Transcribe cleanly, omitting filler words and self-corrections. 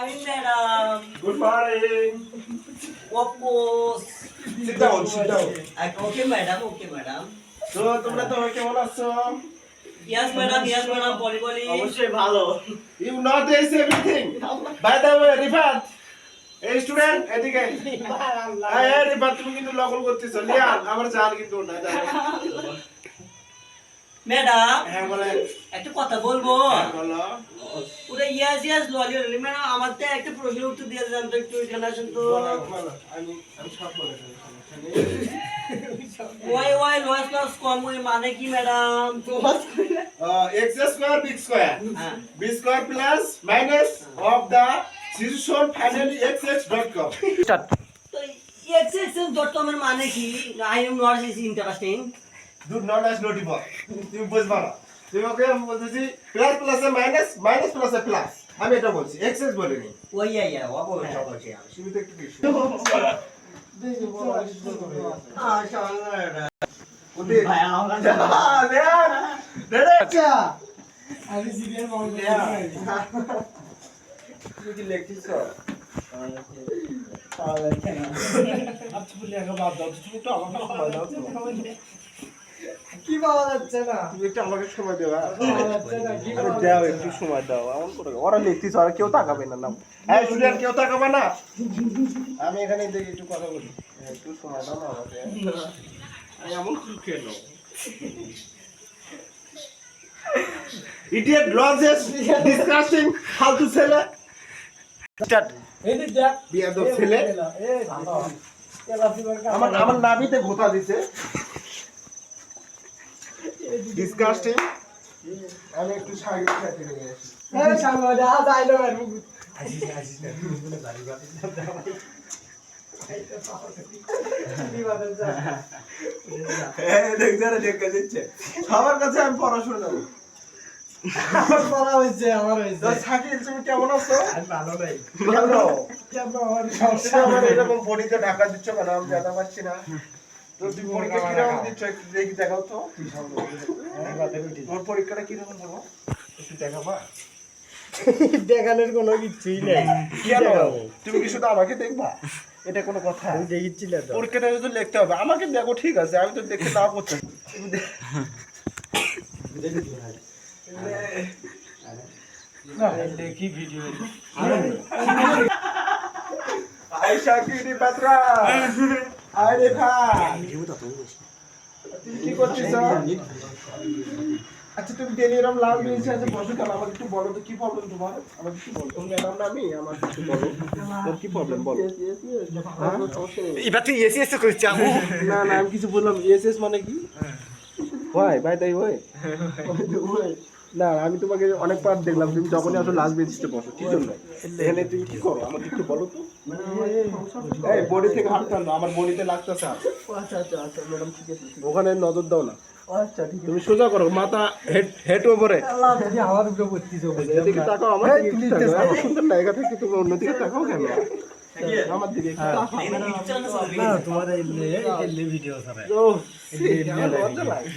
morning, madam. Good morning. Of course. Sit down, sit down. Okay, madam. Okay, madam. So, তোমরা তো কেমন আছো? Yes, madam. Yes, madam. Boli. অবশ্যই ভালো। You know this everything. By the way, Rifat. এই student এদিকে। এই রিফাত তুমি কিন্তু নকল করতেছো। লিয়ান আমার জান কিন্তু না জানো। ম্যাডাম হ্যাঁ বলেন। একটা কথা বলবো। বলো। পুরো ইয়াস ললি ম্যাডাম আমার তো একটা প্রশ্নের উত্তর দিয়ে দেন তো একটু এখানে আসেন তো। বলো। আমি সব বলে দেব। ওয়াই লস প্লাস কম ওই মানে কি madam? x square big square. b square plus minus of the solution finally xx.com. তো xx.com এর মানে কি? I am not interesting. Do not as notifier. তুমি বুঝবা না। তুমি ওকে আমি বলতেছি প্লাস প্লাসে মাইনাস মাইনাস প্লাসে প্লাস। আমি এটা বলছি এক্সএস বলিনি। ওই ইয়া ও বলছি আমি। তুমি তো একটু বেশি। ওদের ভাই আমরা আচ্ছা আমি সিরিয়াল মাউন্ট তুমি কি লেখছিস? আচ্ছা বলি আগে বাদ দাও তুমি তো আমাকে সময় দাও কি পাওয়া যাচ্ছে না তুমি একটু আমাকে সময় দেবা। পাওয়া যাচ্ছে না কি আরে দাও একটু সময় দাও। এমন করে ওরা লিখতিস আর কেউ তাকাবে না নাম। হ্যাঁ স্টুডেন্ট কেউ তাকাবে না। আমি এখানে দেখি একটু কথা বলি। একটু সময় দাও না আমাকে। আমি এমন কেন? Idiot lodges disgusting ফালতু ছেলে। স্টার্ট। এই যে দেখ বিয়াদব ছেলে। এই ভালো আমার নাভিতে ঘোতা দিছে। ডিসকাস্টিং। আমি একটু সাইড খেতে নিয়ে আসি। এই সামনে যা যাইলো আর আসিস না তুই বলে গাড়ি বাতি দেখ যাচ্ছে সবার কাছে আমি পড়াশোনা যাবো। আমার পড়া হয়েছে আমার হয়েছে শাকিল তুমি কেমন আছো? আমি ভালো নাই ভালো। কেন আমার সমস্যা আমার এরকম বডিতে ঢাকা দিচ্ছ কেন? আমি জানা পাচ্ছি না। তো তুমি পরীক্ষা কিরকম দিচ্ছ একটু দেখি দেখাও তো। তোর পরীক্ষাটা কিরকম দেবো একটু দেখাবা? দেখানোর কোনো কিছুই নেই কেন? তুমি কি শুধু আমাকে দেখবা? এটা কোনো কথা? আমি দেখিচ্ছিলে তো পরীক্ষাটা যদি লিখতে হবে আমাকে দেখো ঠিক আছে আমি তো দেখতে নাও করছি। দেখি ভিডিও আয়শা কি রে বাতরা আয় রে ভাই তুমি কি করছিস? আচ্ছা তুমি ডেলি এরকম লাল মিলছে আছে বসে কেন? আমাকে একটু বলো তো কি প্রবলেম তোমার? আমাকে একটু বলো। তুমি ম্যাডাম না আমি আমার একটু বলো তোর কি প্রবলেম বলো। এবার তুই এসি এসে করিস না না আমি কিছু বললাম এসএস মানে কি? ভাই ভাই তাই ওই না আমি তোমাকে অনেকবার দেখলাম তুমি যখনই আসো লাস্ট বেঞ্চে বসো কি জন্য? এখানে তুমি কি করো আমাকে একটু বলো তো। এই বডি থেকে হাত টানো আমার বডিতে লাগতেছে। আচ্ছা আচ্ছা আচ্ছা ম্যাডাম ঠিক আছে ওখানে নজর দাও না। আচ্ছা ঠিক তুমি সোজা করো মাথা হেড ওপরে। আল্লাহ যদি আমার উপরে পড়তিছো এদিকে তাকাও আমার দিকে একটু তাকাও। এত সুন্দর জায়গা থেকে তুমি অন্যদিকে তাকাও কেন? আমার দিকে একটু তাকাও। না তোমার এই ভিডিও ছাড়া ও লজ্জা লাগে।